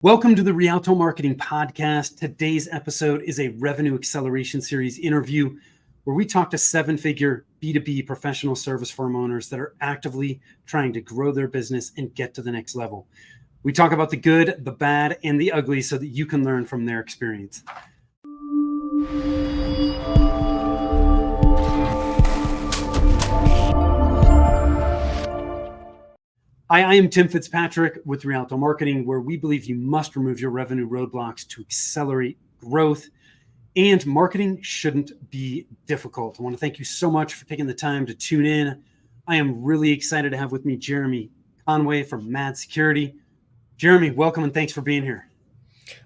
Welcome to the Rialto Marketing Podcast. Today's episode is a Revenue Acceleration Series interview where we talk to seven-figure B2B professional service firm owners that are actively trying to grow their business and get to the next level. We talk about the good, the bad, and the ugly so that you can learn from their experience. I am Tim Fitzpatrick with Rialto Marketing, where we believe you must remove your revenue roadblocks to accelerate growth, and marketing shouldn't be difficult. I want to thank you so much for taking the time to tune in. I am really excited to have with me Jeremy Conway from Mad Security. Jeremy, welcome and thanks for being here.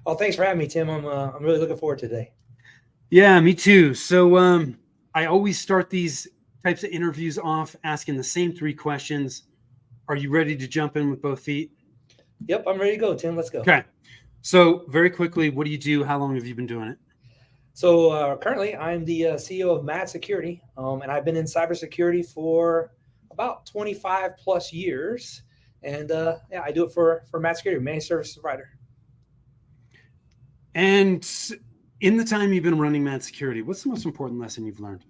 Oh, thanks for having me, Tim. I'm really looking forward to today. Yeah, me too. So I always start these types of interviews off asking the same three questions. Are you ready to jump in with both feet? Yep, I'm ready to go, Tim. Let's go. Okay. So very quickly, what do you do? How long have you been doing it? So currently, I'm the CEO of Mad Security, and I've been in cybersecurity for about 25 plus years. And I do it for Mad Security, managed service provider. And in the time you've been running Mad Security, what's the most important lesson you've learned?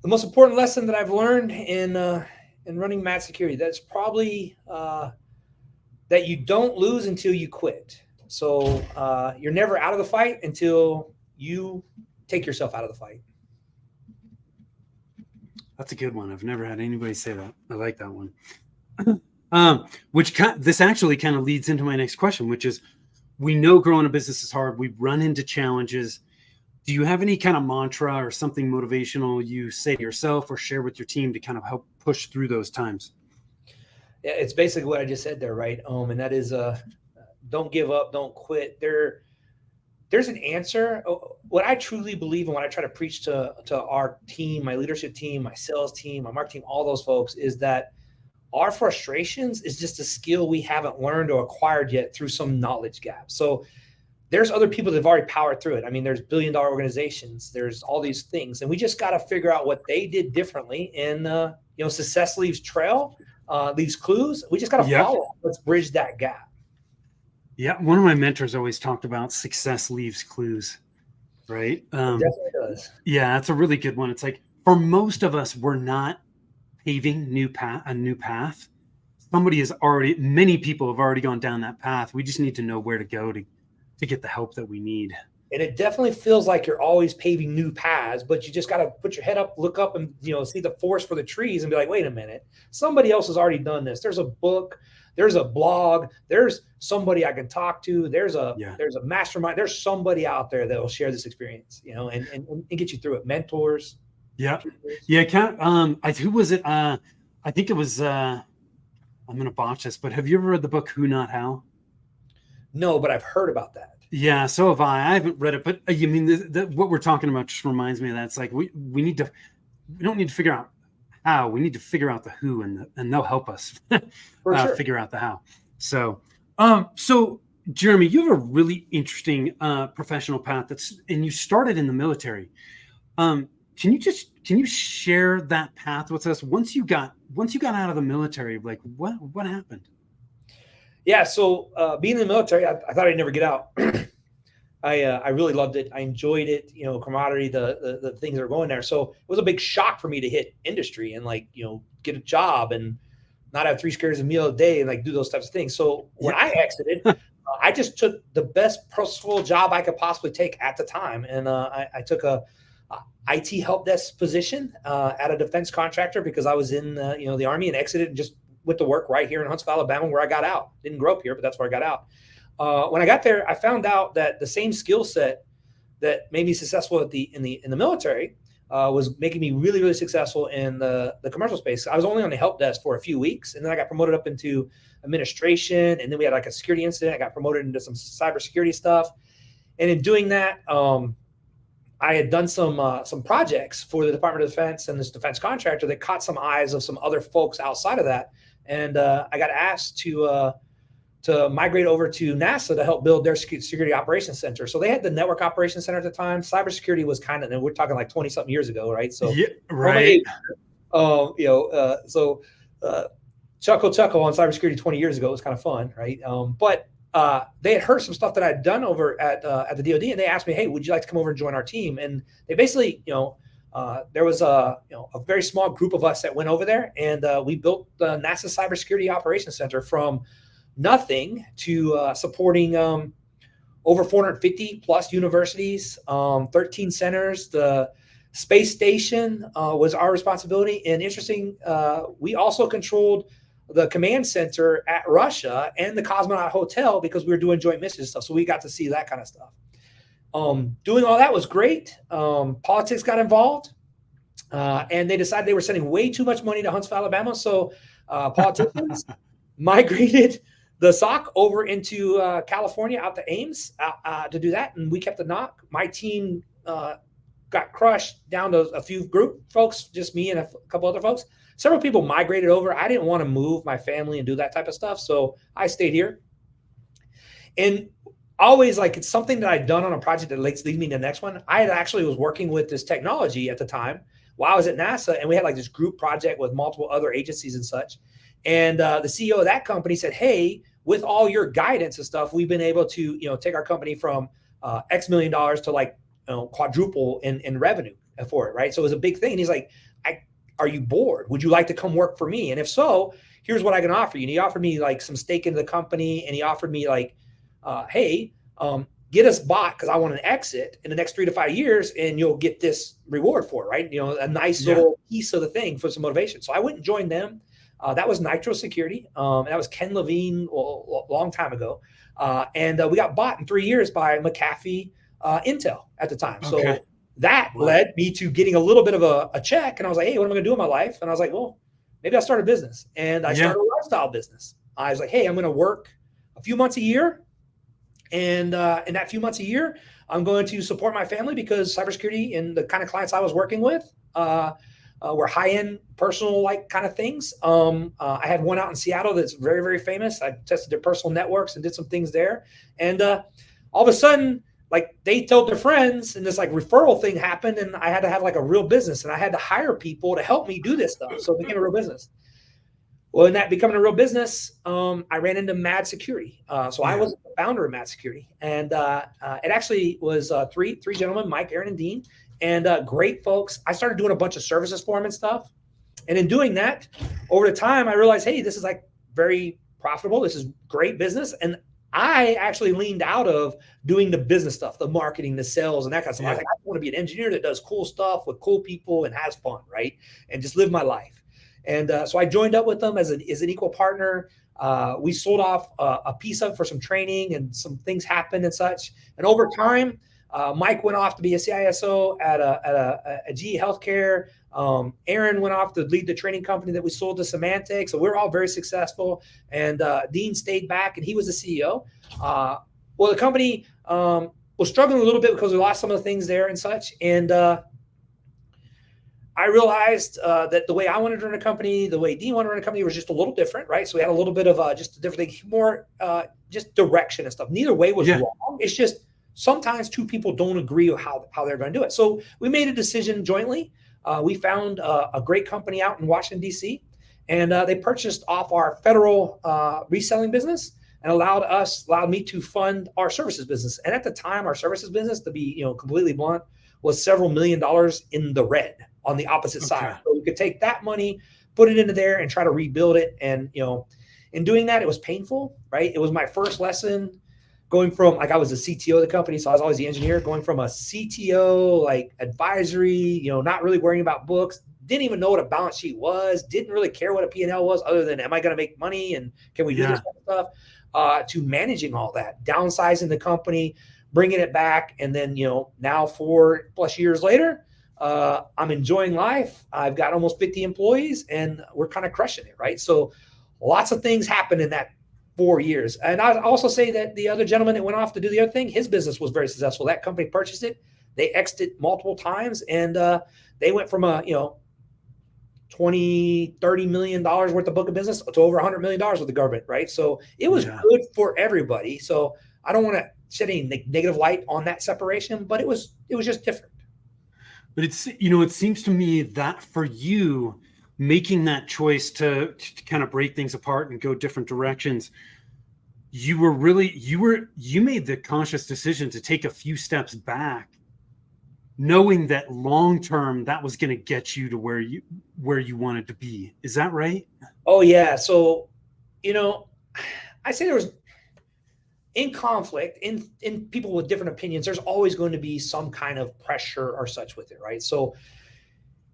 The most important lesson that I've learned in running Mad Security, that's probably that you don't lose until you quit. So you're never out of the fight until you take yourself out of the fight. That's a good one. I've never had anybody say that. I like that one. This actually kind of leads into my next question, which is, we know growing a business is hard. We run into challenges. Do you have any kind of mantra or something motivational you say to yourself or share with your team to kind of help push through those times? Yeah, it's basically what I just said there, right? And that is, don't give up, don't quit. There's an answer. What I truly believe and what I try to preach to our team, my leadership team, my sales team, my marketing team, all those folks, is that our frustrations is just a skill we haven't learned or acquired yet through some knowledge gap. So there's other people that have already powered through it. I mean, there's billion-dollar organizations, there's all these things, and we just got to figure out what they did differently. And success leaves trail, leaves clues. We just got to follow. Let's bridge that gap. Yeah, one of my mentors always talked about success leaves clues, right? It definitely does. Yeah, that's a really good one. It's like, for most of us, we're not paving a new path. Many people have already gone down that path. We just need to know where to go to get the help that we need. And it definitely feels like you're always paving new paths, but you just got to put your head up, look up, and see the forest for the trees and be like, wait a minute, somebody else has already done this. There's a book, there's a blog, there's somebody I can talk to, there's a mastermind, there's somebody out there that will share this experience, and get you through it. Mentors. Yeah. Who was it? I think it was. I'm gonna botch this, but have you ever read the book Who Not How? No, but I've heard about that. Yeah, so have I. I haven't read it, but you mean what we're talking about just reminds me of that. It's like we don't need to figure out how. We need to figure out the who, and they'll help us figure out the how. So Jeremy, you have a really interesting professional path and you started in the military. Can you share that path with us? Once you got out of the military, like what happened? Yeah. So being in the military, I thought I'd never get out. I really loved it. I enjoyed it, camaraderie, the things that are going there. So it was a big shock for me to hit industry and get a job and not have 3 squares a meal a day and do those types of things. So when I exited, I just took the best purposeful job I could possibly take at the time. And I took a IT help desk position at a defense contractor because I was in the Army and exited and just went to work right here in Huntsville, Alabama, where I got out. Didn't grow up here, but that's where I got out. When I got there, I found out that the same skill set that made me successful in the military was making me really, really successful in the commercial space. I was only on the help desk for a few weeks, and then I got promoted up into administration, and then we had a security incident. I got promoted into some cybersecurity stuff, and in doing that, I had done some projects for the Department of Defense and this defense contractor that caught some eyes of some other folks outside of that. And I got asked to migrate over to NASA to help build their security operations center. So they had the network operations center at the time. Cybersecurity was and we're talking 20 something years ago, right? So yeah, right. Chuckle on cybersecurity 20 years ago was kind of fun, right? But they had heard some stuff that I'd done over at the DoD, and they asked me, "Hey, would you like to come over and join our team?" And they basically, there was a very small group of us that went over there, and we built the NASA Cybersecurity Operations Center from nothing to supporting over 450 plus universities, 13 centers. The space station was our responsibility, and interesting, we also controlled the command center at Russia and the cosmonaut hotel because we were doing joint mission stuff. So we got to see that kind of stuff. Doing all that was great. Politics got involved, and they decided they were sending way too much money to Huntsville, Alabama. So politicians migrated the SOC over into California, out to Ames, to do that. And we kept the NOC. My team got crushed down to a few group folks, just me and a couple other folks. Several people migrated over. I didn't want to move my family and do that type of stuff, so I stayed here. And always, like, it's something that I'd done on a project that leads me to the next one. I actually was working with this technology at the time while I was at NASA, and we had like this group project with multiple other agencies and such. And the CEO of that company said, "Hey, with all your guidance and stuff, we've been able to, take our company from X million dollars to like quadruple in revenue for it, right?" So it was a big thing. And he's like, "Are you bored? Would you like to come work for me? And if so, here's what I can offer you." And he offered me like some stake in the company, and he offered me like, "Hey, get us bought because I want an exit in the next 3 to 5 years, and you'll get this reward for it, right? A nice little piece of the thing for some motivation." So I went and joined them. That was Nitro Security. And that was Ken Levine a long time ago. And we got bought in 3 years by McAfee Intel at the time. Okay. So that led me to getting a little bit of a check. And I was like, "Hey, what am I going to do in my life?" And I was like, "Well, maybe I'll start a business." And I started a lifestyle business. I was like, "Hey, I'm going to work a few months a year. And in that few months a year, I'm going to support my family because cybersecurity and the kind of clients I was working with were high-end personal like kind of things. I had one out in Seattle that's very, very famous. I tested their personal networks and did some things there. And all of a sudden, like, they told their friends, and this like referral thing happened, and I had to have like a real business, and I had to hire people to help me do this stuff. So it became a real business. Well, in that becoming a real business, I ran into Mad Security. So I was the founder of Mad Security, and it actually was three gentlemen, Mike, Aaron, and Dean, and great folks. I started doing a bunch of services for them and stuff. And in doing that, over the time, I realized, hey, this is like very profitable. This is great business. And I actually leaned out of doing the business stuff, the marketing, the sales, and that kind of stuff. I was like, I want to be an engineer that does cool stuff with cool people and has fun, right? And just live my life. And so I joined up with them as an equal partner. We sold off a piece of it for some training, and some things happened and such. And over time, Mike went off to be a CISO at GE Healthcare. Aaron went off to lead the training company that we sold to Symantec. So we're all very successful. And Dean stayed back, and he was the CEO. Well, the company was struggling a little bit because we lost some of the things there and such. And I realized that the way I wanted to run a company, the way Dean wanted to run a company was just a little different, right? So we had a little bit of just a different thing, more just direction and stuff. Neither way was wrong. It's just sometimes two people don't agree with how they're going to do it. So we made a decision jointly. We found a great company out in Washington, D.C., and they purchased off our federal reselling business and allowed me to fund our services business. And at the time, our services business, to be completely blunt, was several $1 million in the red on the opposite side. So we could take that money, put it into there, and try to rebuild it. And in doing that, it was painful, right? It was my first lesson. Going from, like, I was the CTO of the company, so I was always the engineer, going from a CTO, like advisory, not really worrying about books, didn't even know what a balance sheet was, didn't really care what a P&L was other than, am I going to make money and can we do this kind of stuff, to managing all that, downsizing the company, bringing it back. And then, now 4+ years later, I'm enjoying life. I've got almost 50 employees, and we're kind of crushing it, right? So lots of things happened in that 4 years. And I also say that the other gentleman that went off to do the other thing, his business was very successful. That company purchased it. They exited multiple times, and they went from a, $20-30 million worth of book of business to over $100 million with the government, right? So it was good for everybody. So I don't want to shed any negative light on that separation, but it was just different. But it's, it seems to me that for you, making that choice to kind of break things apart and go different directions, you made the conscious decision to take a few steps back, knowing that long term that was going to get you to where you wanted to be. Is that right? Oh yeah. So, I say there was in conflict in people with different opinions, there's always going to be some kind of pressure or such with it, right? So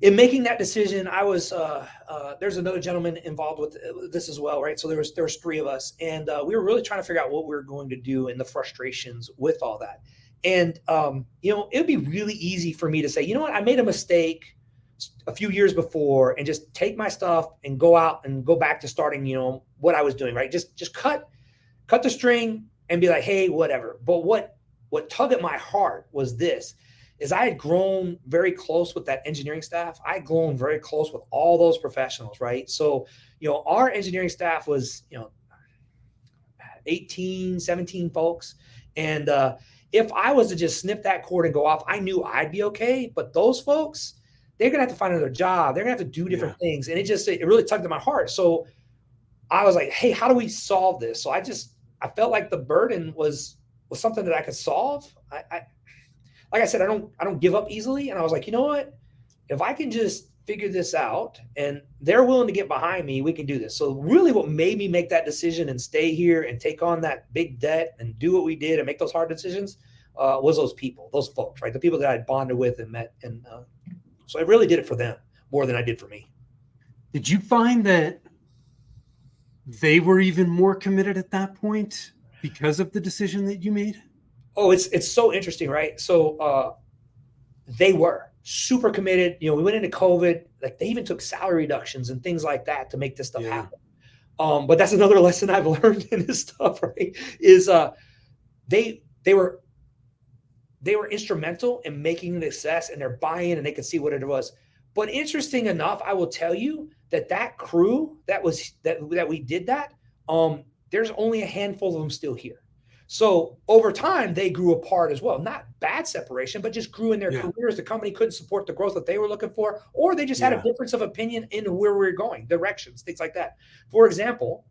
in making that decision, I was there's another gentleman involved with this as well, right? So there was three of us, and we were really trying to figure out what we were going to do and the frustrations with all that. And it would be really easy for me to say, you know what, I made a mistake a few years before, and just take my stuff and go out and go back to starting, what I was doing, right? Just cut the string and be like, hey, whatever. But what tugged at my heart was this. Is I had grown very close with that engineering staff. I had grown very close with all those professionals, right? So, our engineering staff was, 18, 17 folks. And if I was to just snip that cord and go off, I knew I'd be okay. But those folks, they're going to have to find another job. They're going to have to do different things. And it really tugged at my heart. So I was like, hey, how do we solve this? So I felt like the burden was something that I could solve. Like I said, I don't give up easily. And I was like, you know what? If I can just figure this out and they're willing to get behind me, we can do this. So really what made me make that decision and stay here and take on that big debt and do what we did and make those hard decisions was those people, those folks, right? The people that I bonded with and met. And so I really did it for them more than I did for me. Did you find that they were even more committed at that point because of the decision that you made? Oh, it's so interesting, right? So they were super committed. We went into COVID, like they even took salary reductions and things like that to make this stuff happen. But that's another lesson I've learned in this stuff, right? Is they were instrumental in making the success, and they're buying, and they could see what it was. But interesting enough, I will tell you that crew that we did that, there's only a handful of them still here. So over time, they grew apart as well. Not bad separation, but just grew in their careers. The company couldn't support the growth that they were looking for, or they just had a difference of opinion in where we were going, directions, things like that. For example,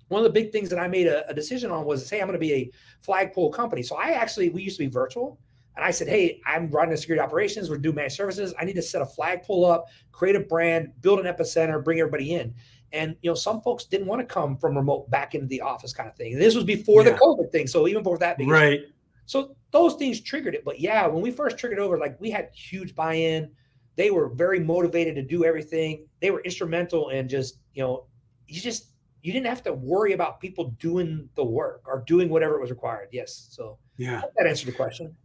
one of the big things that I made a decision on was, hey, I'm going to be a flagpole company. So we used to be virtual. And I said, hey, I'm running the security operations. We're doing managed services. I need to set a flagpole up, create a brand, build an epicenter, bring everybody in. And, some folks didn't want to come from remote back into the office kind of thing. And this was before the COVID thing. So even before that. Right. So those things triggered it. But when we first triggered over, like we had huge buy-in. They were very motivated to do everything. They were instrumental in just, you didn't have to worry about people doing the work or doing whatever it was required. Yes. So I hope that answered the question.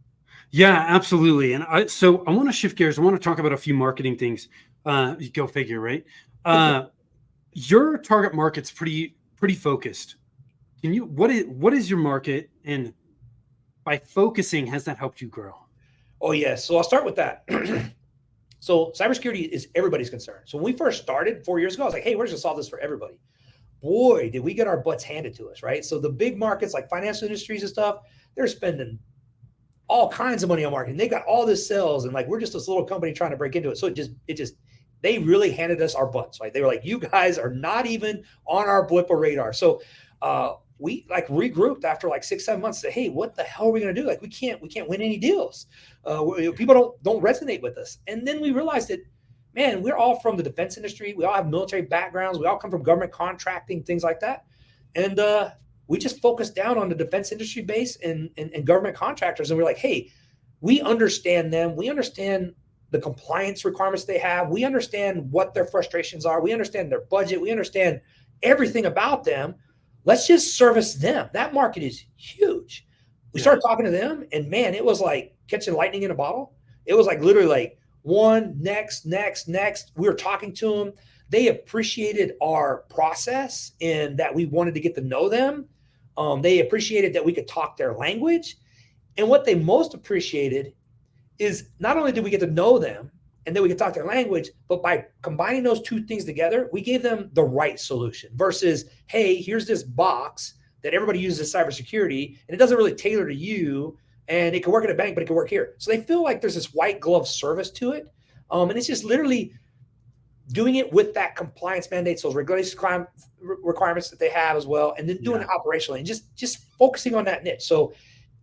Yeah, absolutely. And I want to shift gears. I want to talk about a few marketing things. Go figure, right? Your target market's pretty focused. What is your market, and by focusing, has that helped you grow? Oh yes. So I'll start with that. So cybersecurity is everybody's concern. So when we first started 4 years ago, I was like, hey, we're just gonna solve this for everybody. Boy, did we get our butts handed to us, right? So the big markets like financial industries and stuff, they're spending all kinds of money on marketing. They got all this sales, and like we're just this little company trying to break into it. So they really handed us our butts, right? They were like, you guys are not even on our blip or radar. So we like regrouped after like 6-7 months. Say, hey, what the hell are we gonna do? Like we can't win any deals. People don't resonate with us. And then we realized that, man, we're all from the defense industry. We all have military backgrounds. We all come from government contracting, things like that. And we just focused down on the defense industry base and government contractors. And we're like, hey, we understand them. We understand the compliance requirements they have. We understand what their frustrations are. We understand their budget. We understand everything about them. Let's just service them. That market is huge. We started talking to them, and man, it was like catching lightning in a bottle. It was like literally like one, next. We were talking to them. They appreciated our process and that we wanted to get to know them. They appreciated that we could talk their language. And what they most appreciated is not only did we get to know them and then we could talk their language, but by combining those two things together, we gave them the right solution versus, hey, here's this box that everybody uses in cybersecurity, and it doesn't really tailor to you, and it can work at a bank, but it can work here. So they feel like there's this white glove service to it. And it's just literally doing it with that compliance mandates, those regulation requirements that they have as well, and then doing it operationally and just focusing on that niche. So,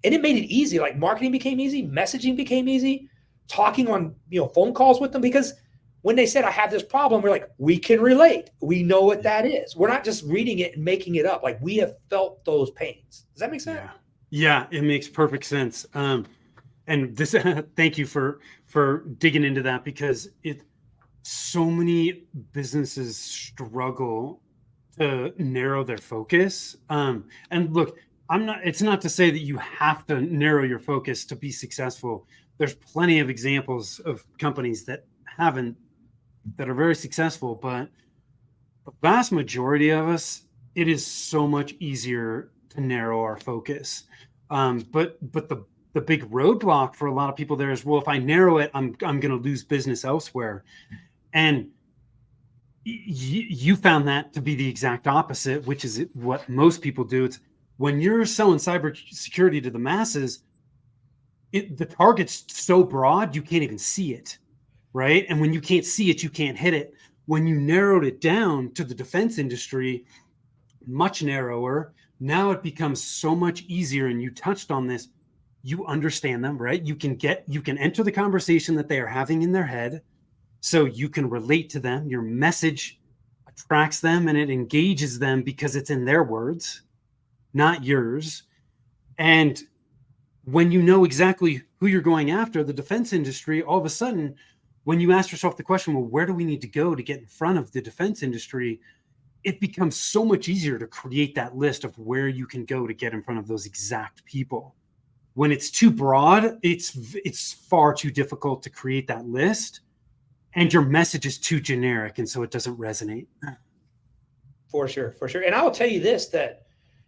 and it made it easy. Like marketing became easy, messaging became easy, talking on, phone calls with them, because when they said, I have this problem, we're like, we can relate. We know what that is. We're not just reading it and making it up. Like, we have felt those pains. Does that make sense? Yeah, it makes perfect sense. And this, thank you for digging into that, because so many businesses struggle to narrow their focus. And look, it's not to say that you have to narrow your focus to be successful. There's plenty of examples of companies that are very successful, but the vast majority of us, it is so much easier to narrow our focus. But the big roadblock for a lot of people there is, well, if I narrow it, I'm going to lose business elsewhere. And you found that to be the exact opposite, which is what most people do. It's when you're selling cybersecurity to the masses, the target's so broad, you can't even see it. Right. And when you can't see it, you can't hit it. When you narrowed it down to the defense industry, much narrower, now it becomes so much easier. And you touched on this. You understand them, right? You can enter the conversation that they are having in their head. So you can relate to them. Your message attracts them and it engages them because it's in their words, not yours. And when you know exactly who you're going after, the defense industry, all of a sudden, when you ask yourself the question, well, where do we need to go to get in front of the defense industry? It becomes so much easier to create that list of where you can go to get in front of those exact people. When it's too broad, it's far too difficult to create that list, and your message is too generic, and so it doesn't resonate. For sure. And I will tell you this, that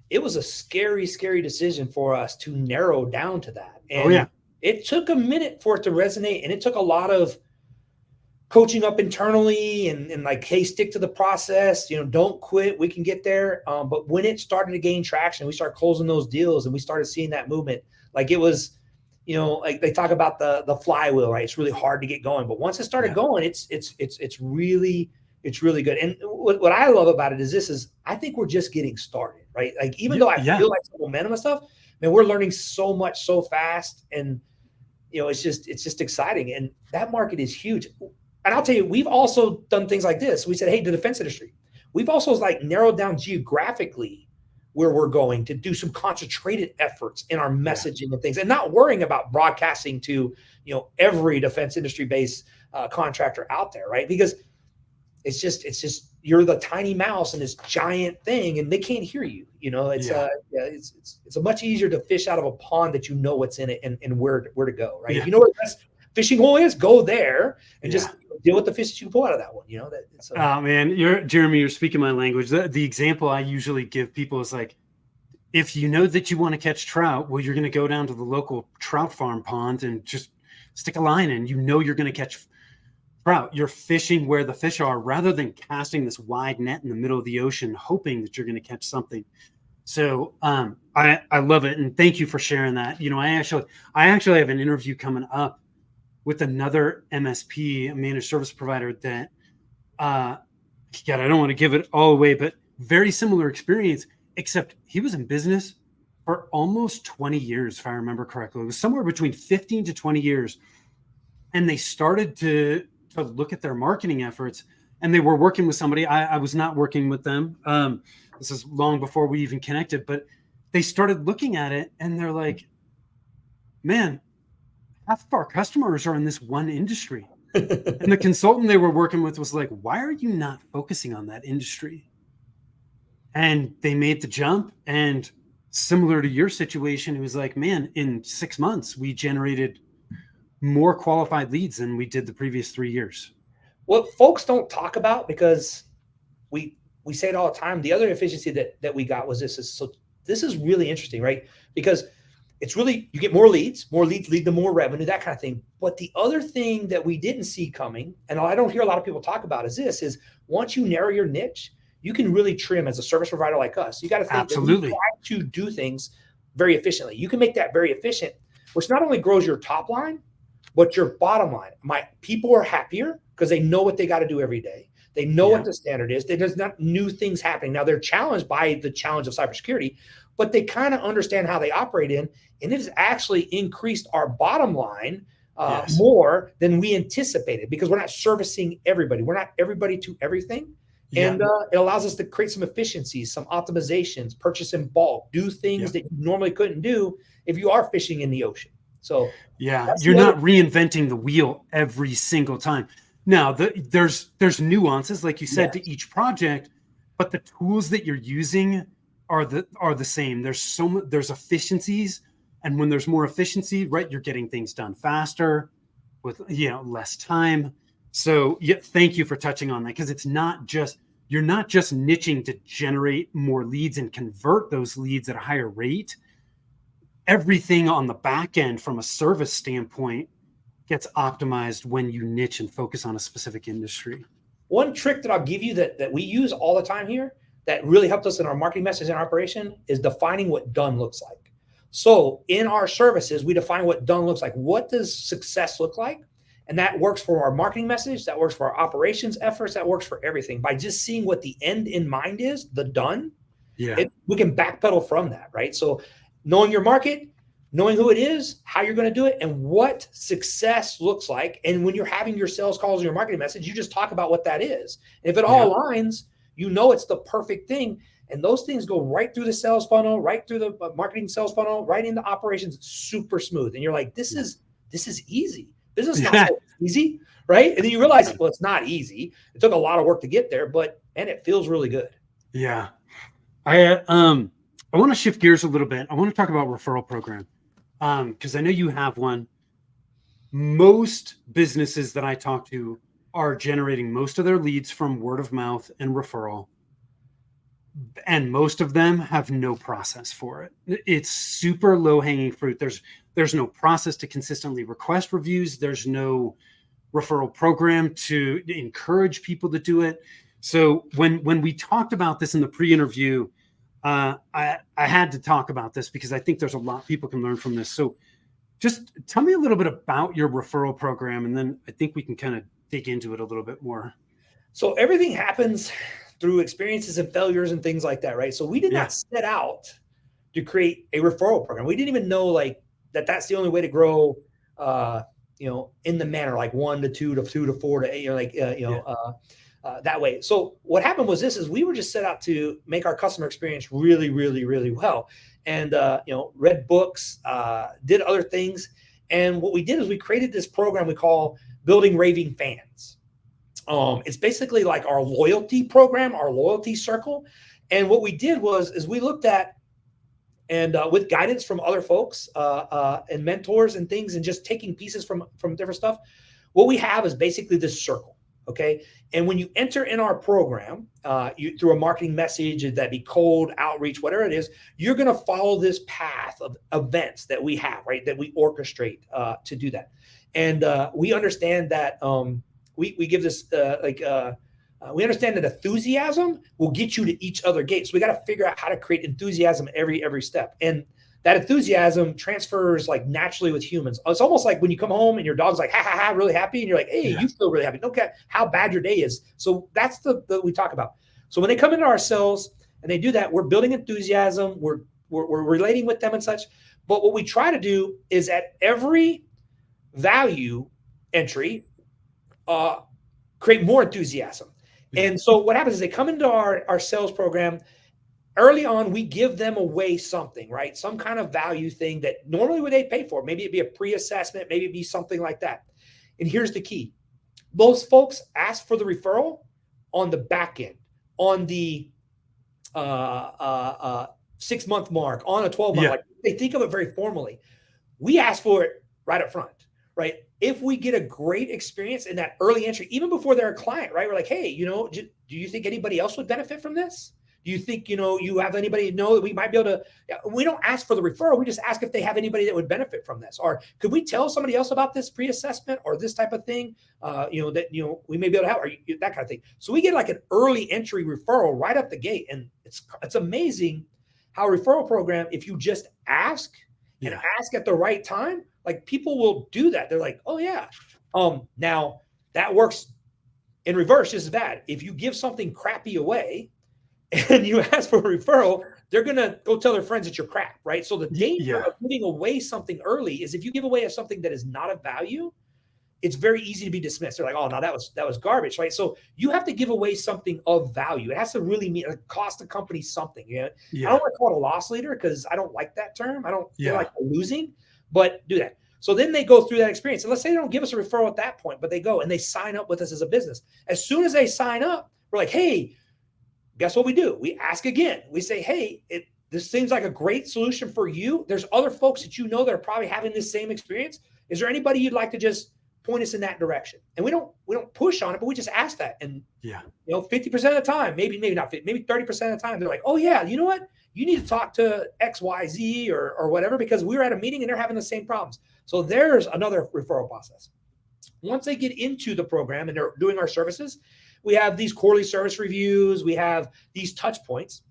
it was a scary, scary decision for us to narrow down to that. And it took a minute for it to resonate, and it took a lot of coaching up internally and like, hey, stick to the process, don't quit. We can get there. But when it started to gain traction, we started closing those deals and we started seeing that movement. Like it was, like they talk about the flywheel, right? It's really hard to get going, but once it started going, it's really good. And what I love about it is I think we're just getting started, right? Like, even though I feel like some momentum and stuff, man, we're learning so much so fast, and it's just exciting. And that market is huge. And I'll tell you, we've also done things like this. We said, hey, the defense industry, we've also like narrowed down geographically where we're going to do some concentrated efforts in our messaging and things, and not worrying about broadcasting to, every defense industry based contractor out there, right? Because it's just you're the tiny mouse in this giant thing, and they can't hear you. It's a much easier to fish out of a pond that you know what's in it and where to go, right? If you know where the best fishing hole is, go there and just deal with the fish that you can pull out of that one. Oh man, Jeremy, you're speaking my language. The example I usually give people is like, if you know that you want to catch trout, well, you're going to go down to the local trout farm pond and just stick a line in. You're going to catch trout. You're fishing where the fish are, rather than casting this wide net in the middle of the ocean, hoping that you're going to catch something. So I love it, and thank you for sharing that. I actually have an interview coming up with another MSP, a managed service provider that, I don't want to give it all away, but very similar experience, except he was in business for almost 20 years, if I remember correctly. It was somewhere between 15 to 20 years. And they started to look at their marketing efforts, and they were working with somebody. I was not working with them. This is long before we even connected, but they started looking at it and they're like, man, half of our customers are in this one industry. And the consultant they were working with was like, why are you not focusing on that industry? And they made the jump. And similar to your situation, it was like, man, in 6 months, we generated more qualified leads than we did the previous 3 years. What folks don't talk about, because we say it all the time, the other efficiency that we got was this is really interesting, right? Because it's really, you get more leads lead to more revenue, that kind of thing. But the other thing that we didn't see coming, and I don't hear a lot of people talk about, is once you narrow your niche, you can really trim as a service provider like us. You got to think absolutely that we try to do things very efficiently. You can make that very efficient, which not only grows your top line, but your bottom line. My people are happier because they know what they got to do every day. They know what the standard is. There's not new things happening. Now they're challenged by the challenge of cybersecurity, but they kind of understand how they operate in, and it has actually increased our bottom line more than we anticipated, because we're not servicing everybody. We're not everybody to everything. And it allows us to create some efficiencies, some optimizations, purchase in bulk, do things that you normally couldn't do if you are fishing in the ocean. So you're not reinventing the wheel every single time. Now, there's nuances, like you said, to each project, but the tools that you're using are the same. There's efficiencies, and when there's more efficiency, right, you're getting things done faster with less time. So thank you for touching on that, because you're not just niching to generate more leads and convert those leads at a higher rate. Everything on the back end from a service standpoint gets optimized when you niche and focus on a specific industry. One trick that I'll give you that we use all the time here that really helped us in our marketing message and operation is defining what done looks like. So in our services, we define what done looks like. What does success look like? And that works for our marketing message, that works for our operations efforts, that works for everything. By just seeing what the end in mind is, the done, we can backpedal from that, right? So knowing your market, knowing who it is, how you're going to do it, and what success looks like. And when you're having your sales calls or your marketing message, you just talk about what that is. And if it all aligns, it's the perfect thing. And those things go right through the sales funnel, right through the marketing sales funnel, right into operations, super smooth. And you're like, this is easy. Business is not so easy, right? And then you realize, well, it's not easy. It took a lot of work to get there, but it feels really good. Yeah. I want to shift gears a little bit. I want to talk about referral program, because I know you have one. Most businesses that I talk to are generating most of their leads from word of mouth and referral, and most of them have no process for it. It's super low hanging fruit. There's no process to consistently request reviews. There's no referral program to encourage people to do it. So when we talked about this in the pre-interview, I had to talk about this because I think there's a lot people can learn from this. So just tell me a little bit about your referral program, and then I think we can kind of dig into it a little bit more. So everything happens through experiences and failures and things like that, right? So we did not set out to create a referral program. We didn't even know that's the only way to grow, in the manner, like 1 to 2 to 2 to 4 to 8, that way. So what happened was is we were just set out to make our customer experience really, really, really well. And, read books, did other things. And what we did is we created this program we call Building Raving Fans. It's basically like our loyalty program, our loyalty circle. And what we did is we looked at, and with guidance from other folks and mentors and things, and just taking pieces from different stuff, what we have is basically this circle. Okay. And when you enter in our program, through a marketing message, that be cold outreach, whatever it is, you're going to follow this path of events that we have, right? That we orchestrate to do that. And we understand that we give this we understand that enthusiasm will get you to each other gate. So we got to figure out how to create enthusiasm every step. And that enthusiasm transfers like naturally with humans. It's almost like when you come home and your dog's like, ha, ha, ha, really happy. And you're like, hey, you feel really happy. Look at how bad your day is. So that's the we talk about. So when they come into our cells and they do that, we're building enthusiasm. We're relating with them and such. But what we try to do is at every value entry, create more enthusiasm. And so what happens is they come into our sales program. Early on, we give them away something, right? Some kind of value thing that normally would they pay for. Maybe it'd be a pre-assessment, maybe it'd be something like that. And here's the key. Those folks ask for the referral on the back end, on the 6-month mark, on a 12-month. Like, they think of it very formally. We ask for it right up front, right? If we get a great experience in that early entry, even before they're a client, right? We're like, hey, do you think anybody else would benefit from this? Do you think, you have anybody that we might be able to, we don't ask for the referral. We just ask if they have anybody that would benefit from this. Or could we tell somebody else about this pre-assessment or this type of thing, that we may be able to help, or that kind of thing. So we get like an early entry referral right up the gate. And it's amazing how a referral program, if you just ask and ask at the right time, like people will do that. They're like, oh yeah. Now that works In reverse, just as bad. If you give something crappy away and you ask for a referral, they're going to go tell their friends that you're crap, right? So the danger of giving away something early is if you give away something that is not of value, it's very easy to be dismissed. They're like, oh, no, that was garbage, right? So you have to give away something of value. It has to really mean like, cost the company something. I don't want to call it a loss leader because I don't like that term. I don't feel like losing, but do that. So then they go through that experience. And let's say they don't give us a referral at that point, but they go and they sign up with us as a business. As soon as they sign up, we're like, hey, guess what we do? We ask again. We say, hey, this seems like a great solution for you. There's other folks that you know that are probably having this same experience. Is there anybody you'd like to just point us in that direction? And we don't push on it, but we just ask that. And 50% of the time, maybe not 50, maybe 30% of the time, they're like, oh yeah, you know what? You need to talk to XYZ or whatever, because we were at a meeting and they're having the same problems. So there's another referral process. Once they get into the program and they're doing our services, we have these quarterly service reviews. We have these touch points.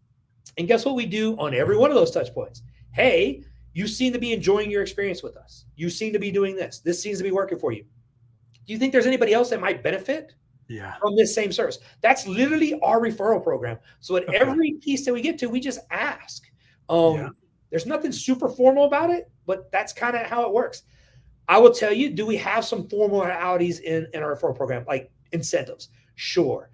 And guess what we do on every one of those touch points? Hey, you seem to be enjoying your experience with us. You seem to be doing this. This seems to be working for you. Do you think there's anybody else that might benefit from this same service? That's literally our referral program. So at every piece that we get to, we just ask. There's nothing super formal about it, but that's kind of how it works. I will tell you, do we have some formalities in our referral program, like incentives? Sure.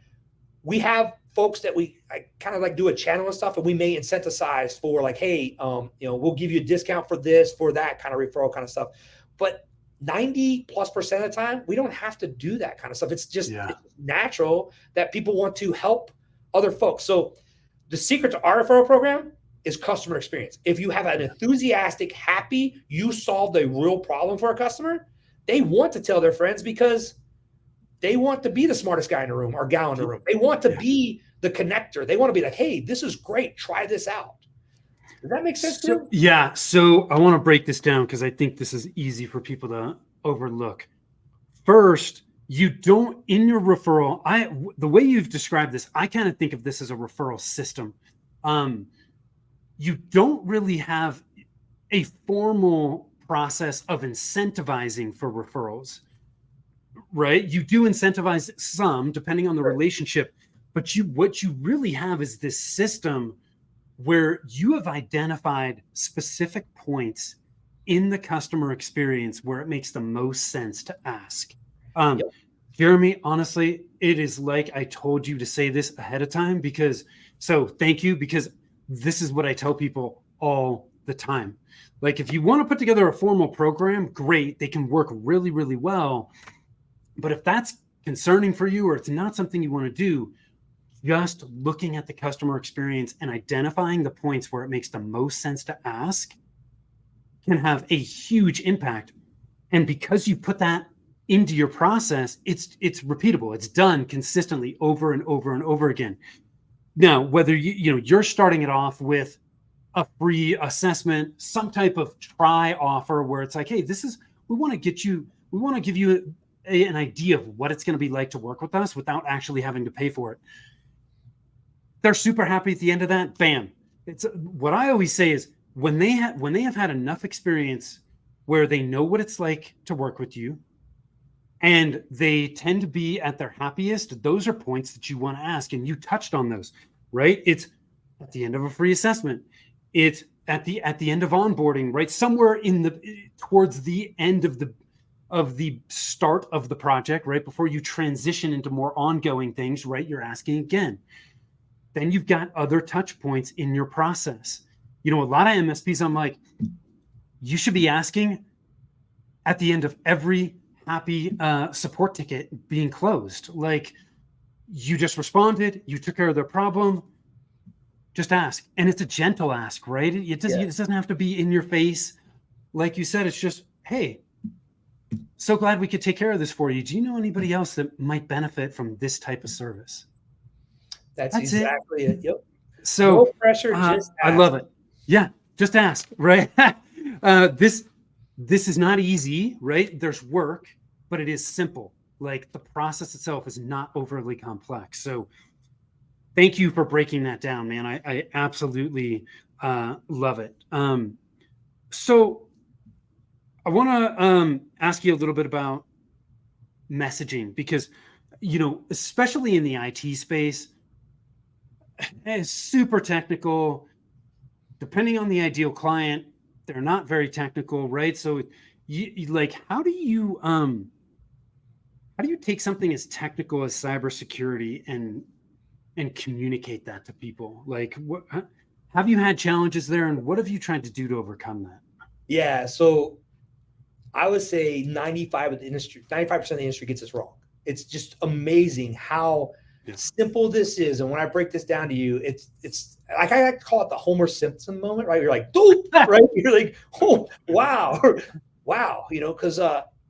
We have folks that I kind of like do a channel and stuff, and we may incentivize for like, hey, we'll give you a discount for this, for that kind of referral kind of stuff. But 90+% of the time, we don't have to do that kind of stuff. It's just it's natural that people want to help other folks. So the secret to our referral program is customer experience. If you have an enthusiastic, happy, you solved a real problem for a customer, they want to tell their friends because they want to be the smartest guy in the room or gal in the room. They want to be the connector. They want to be like, hey, this is great. Try this out. Does that make sense to you? So I want to break this down because I think this is easy for people to overlook. First, you don't, in your referral, the way you've described this, I kind of think of this as a referral system. You don't really have a formal process of incentivizing for referrals, right? You do incentivize some depending on the relationship, but what you really have is this system where you have identified specific points in the customer experience where it makes the most sense to ask. Jeremy, honestly, it is like I told you to say this ahead of time so thank you, because this is what I tell people all the time. Like, if you want to put together a formal program, great, they can work really, really well. But if that's concerning for you or it's not something you want to do, just looking at the customer experience and identifying the points where it makes the most sense to ask can have a huge impact. And because you put that into your process, it's repeatable. It's done consistently over and over and over again. Now, whether you're starting it off with a free assessment, some type of try offer where it's like, hey, we want to give you an idea of what it's going to be like to work with us without actually having to pay for it. They're super happy at the end of that. Bam. It's what I always say is when they have had enough experience where they know what it's like to work with you, and they tend to be at their happiest, those are points that you want to ask. And you touched on those, right? It's at the end of a free assessment. It's at the end of onboarding, right? Somewhere towards the end of the start of the project, right? Before you transition into more ongoing things, right? You're asking again. Then you've got other touch points in your process. A lot of MSPs, I'm like, you should be asking at the end of every happy support ticket being closed. Like, you just responded, you took care of their problem, just ask. And it's a gentle ask, right? It doesn't have to be in your face. Like you said, it's just, hey, so glad we could take care of this for you. Do you know anybody else that might benefit from this type of service? That's exactly it. Yep. So no pressure, just ask. I love it. Yeah, just ask, right? This is not easy, right? There's work, but it is simple. Like, the process itself is not overly complex. So thank you for breaking that down, man. I absolutely love it. So I want to ask you a little bit about messaging, because especially in the IT space, it's super technical. Depending on the ideal client, they're not very technical, right? So you like, how do you take something as technical as cybersecurity and communicate that to people? Like, what have you had challenges there, and what have you tried to do to overcome that? Yeah, so I would say 95% of the industry gets this wrong. It's just amazing how simple this is. And when I break this down to you, it's like, I like to call it the Homer Simpson moment, right? You're like, doop, right? You're like, oh, wow, wow, because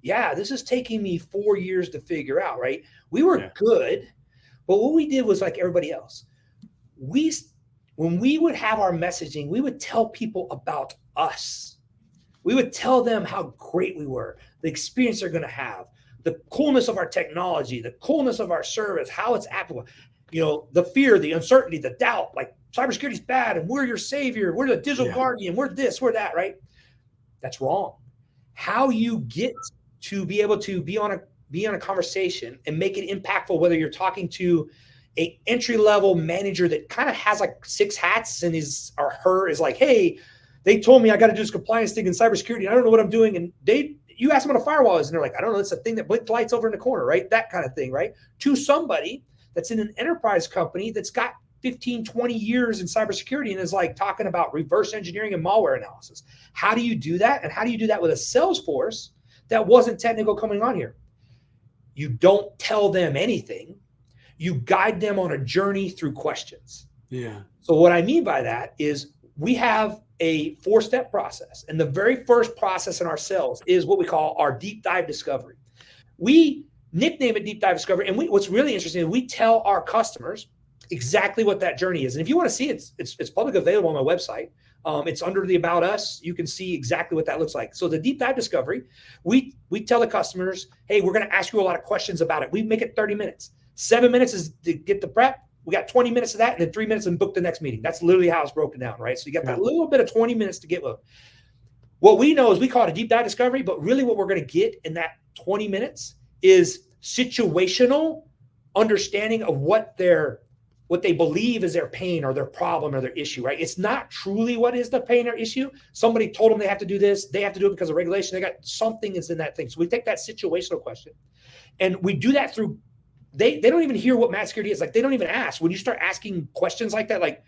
this is taking me 4 years to figure out, right? We were good, but what we did was like everybody else. When we would have our messaging, we would tell people about us. We would tell them how great we were, the experience they're going to have, the coolness of our technology, the coolness of our service, how it's applicable, the fear, the uncertainty, the doubt, like cybersecurity is bad and we're your savior. We're the digital guardian. We're this, we're that, right? That's wrong. How you get to be able to be on a conversation and make it impactful, whether you're talking to a entry-level manager that kind of has like 6 hats and is like, hey, they told me I got to do this compliance thing in cybersecurity. I don't know what I'm doing. And you ask them what a firewall is, and they're like, I don't know. It's a thing that blinks lights over in the corner, right? That kind of thing, right? To somebody that's in an enterprise company that's got 15, 20 years in cybersecurity and is like talking about reverse engineering and malware analysis. How do you do that? And how do you do that with a sales force that wasn't technical coming on here? You don't tell them anything. You guide them on a journey through questions. Yeah. So what I mean by that is we have a 4-step process. And the very first process in our sales is what we call our deep dive discovery. We nickname it deep dive discovery. And what's really interesting is we tell our customers exactly what that journey is. And if you want to see it, it's publicly available on my website. It's under the About Us. You can see exactly what that looks like. So the deep dive discovery, we tell the customers, hey, we're going to ask you a lot of questions about it. We make it 30 minutes. 7 minutes is to get the prep. We got 20 minutes of that, and then 3 minutes and book the next meeting. That's literally how it's broken down, right? So you got that little bit of 20 minutes to get with. What we know is we call it a deep dive discovery, but really what we're going to get in that 20 minutes is situational understanding of what they believe is their pain or their problem or their issue, right? It's not truly what is the pain or issue. Somebody told them they have to do this. They have to do it because of regulation. They got something that's in that thing. So we take that situational question, and we do that through. They don't even hear what mass security is. Like, they don't even ask. When you start asking questions like that, like,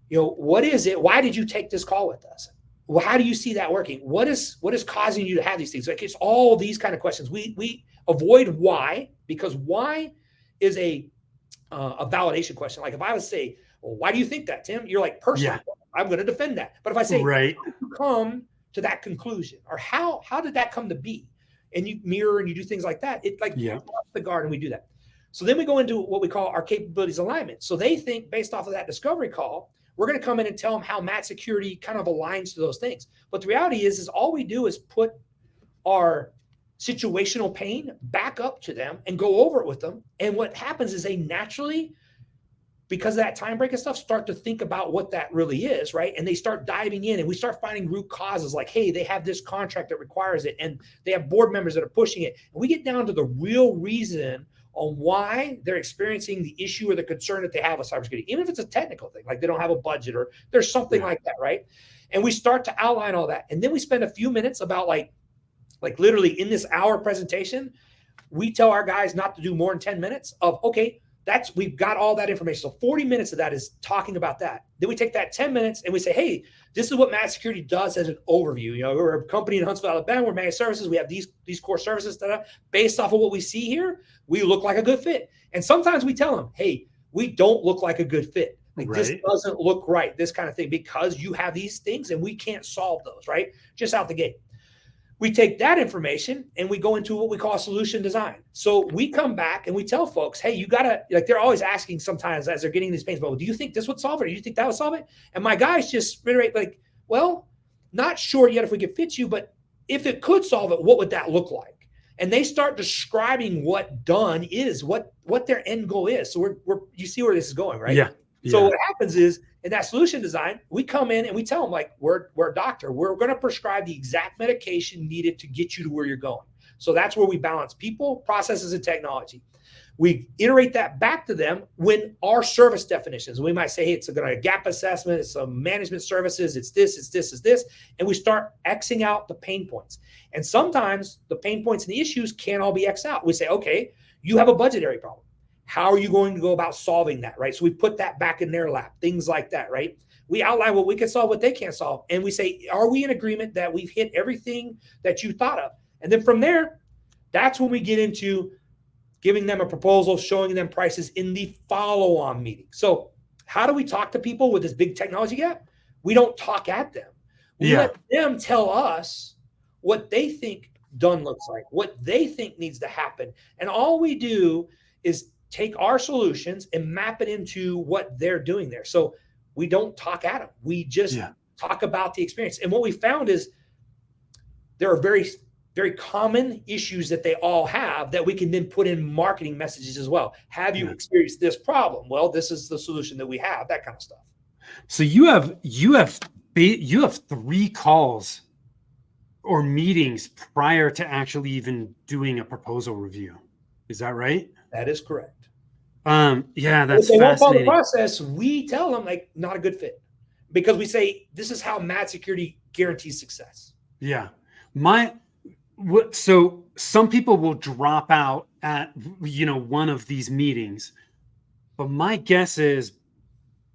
what is it? Why did you take this call with us? Well, how do you see that working? What is causing you to have these things? Like, it's all these kind of questions. We avoid why, because why is a validation question. Like, if I would say, well, why do you think that, Tim? You're like, personally, I'm going to defend that. But if I say, right, how did you come to that conclusion, or how did that come to be? And you mirror and you do things like that. It like the guard, and we do that. So then we go into what we call our capabilities alignment. So they think, based off of that discovery call, we're going to come in and tell them how Mat Security kind of aligns to those things. But the reality is all we do is put our situational pain back up to them and go over it with them. And what happens is they naturally, because of that time break and stuff, start to think about what that really is, right? And they start diving in, and we start finding root causes, like, hey, they have this contract that requires it, and they have board members that are pushing it. And we get down to the real reason on why they're experiencing the issue or the concern that they have with cybersecurity, even if it's a technical thing, like they don't have a budget or there's something like that, right? And we start to outline all that. And then we spend a few minutes about like literally in this hour presentation, we tell our guys not to do more than 10 minutes of, okay, we've got all that information. So 40 minutes of that is talking about that. Then we take that 10 minutes and we say, hey, this is what Mat Security does as an overview. We're a company in Huntsville, Alabama. We're managed services. We have these core services that based off of what we see here, we look like a good fit. And sometimes we tell them, hey, we don't look like a good fit. Like, this doesn't look right, this kind of thing, because you have these things and we can't solve those, right? Just out the gate. We take that information and we go into what we call solution design. So we come back and we tell folks, hey, you got to, like, they're always asking sometimes as they're getting these pains, well, do you think this would solve it? Or do you think that would solve it? And my guys just reiterate, like, well, not sure yet if we could fit you, but if it could solve it, what would that look like? And they start describing what done is, what their end goal is. So we're you see where this is going, right? Yeah. So what happens is, in that solution design, we come in and we tell them, like, we're a doctor. We're going to prescribe the exact medication needed to get you to where you're going. So that's where we balance people, processes, and technology. We iterate that back to them when our service definitions. We might say, hey, it's a gap assessment, it's some management services, it's this, it's this, it's this. And we start Xing out the pain points. And sometimes the pain points and the issues can't all be X'd out. We say, okay, you have a budgetary problem. How are you going to go about solving that, right? So we put that back in their lap, things like that, right? We outline what we can solve, what they can't solve. And we say, are we in agreement that we've hit everything that you thought of? And then from there, that's when we get into giving them a proposal, showing them prices in the follow-on meeting. So how do we talk to people with this big technology gap? We don't talk at them. We let them tell us what they think done looks like, what they think needs to happen. And all we do is take our solutions and map it into what they're doing there. So we don't talk at them. We just talk about the experience. And what we found is there are very common issues that they all have that we can then put in marketing messages as well. Have you experienced this problem? Well, this is the solution that we have, that kind of stuff. So you have 3 calls or meetings prior to actually even doing a proposal review. Is that right? That is correct. That's if they fascinating. won't follow the process, we tell them like not a good fit, because we say this is how Mad Security guarantees success. Yeah. So some people will drop out at one of these meetings, but my guess is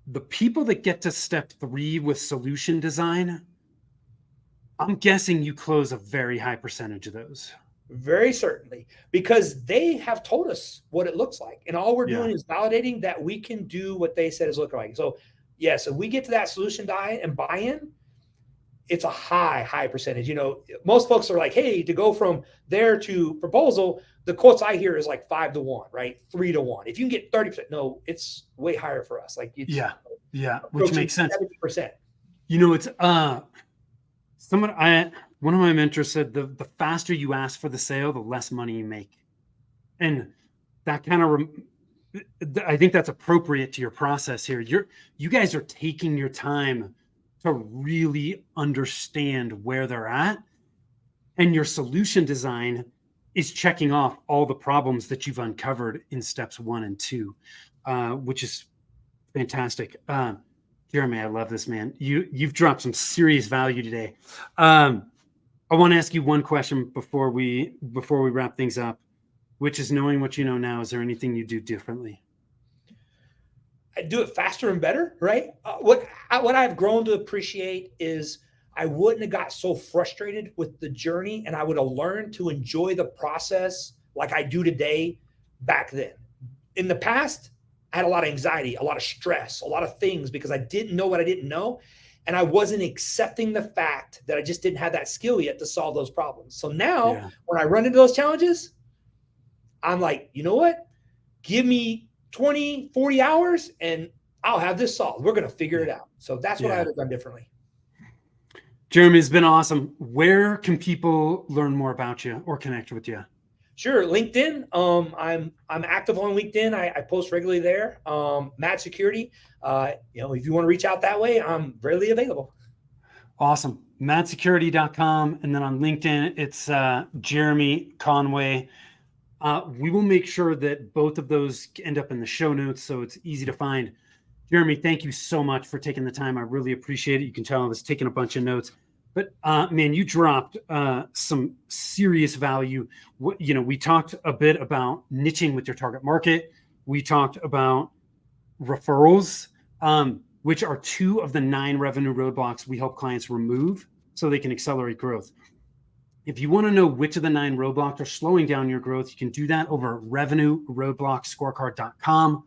the people that get to step 3 with solution design, I'm guessing you close a very high percentage of those. Very certainly, because they have told us what it looks like, and all we're doing is validating that we can do what they said is looking like. So yes, if we get to that solution and buy-in, it's a high percentage. Most folks are like, hey, to go from there to proposal, the quotes I hear is like 5 to 1, right? 3 to 1. If you can get 30%, no, it's way higher for us. Like it's which makes sense. 70%. It's one of my mentors said the faster you ask for the sale, the less money you make. And that kind of I think that's appropriate to your process here. You guys are taking your time to really understand where they're at, and your solution design is checking off all the problems that you've uncovered in steps 1 and 2, which is fantastic. Jeremy, I love this, man. You've dropped some serious value today. I want to ask you one question before we wrap things up, which is, knowing what you know now, is there anything you do differently? I do it faster and better, right? What I've grown to appreciate is I wouldn't have got so frustrated with the journey, and I would have learned to enjoy the process like I do today back then. In the past, I had a lot of anxiety, a lot of stress, a lot of things because I didn't know what I didn't know. And I wasn't accepting the fact that I just didn't have that skill yet to solve those problems. So now when I run into those challenges, I'm like, you know what? Give me 20, 40 hours and I'll have this solved. We're going to figure it out. So that's what I would have done differently. Jeremy, it's been awesome. Where can people learn more about you or connect with you? Sure. LinkedIn. I'm active on LinkedIn. I post regularly there. Mad Security. If you want to reach out that way, I'm readily available. Awesome. Madsecurity.com. And then on LinkedIn, it's Jeremy Conway. We will make sure that both of those end up in the show notes so it's easy to find. Jeremy, thank you so much for taking the time. I really appreciate it. You can tell I was taking a bunch of notes. But man, you dropped some serious value. We talked a bit about niching with your target market. We talked about referrals, which are 2 of the 9 revenue roadblocks we help clients remove so they can accelerate growth. If you want to know which of the 9 roadblocks are slowing down your growth, you can do that over at revenueroadblockscorecard.com.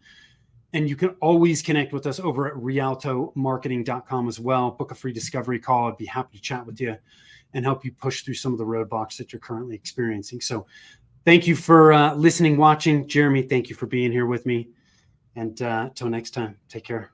And you can always connect with us over at rialtomarketing.com as well. Book a free discovery call. I'd be happy to chat with you and help you push through some of the roadblocks that you're currently experiencing. So thank you for listening, watching. Jeremy, thank you for being here with me. And till next time, take care.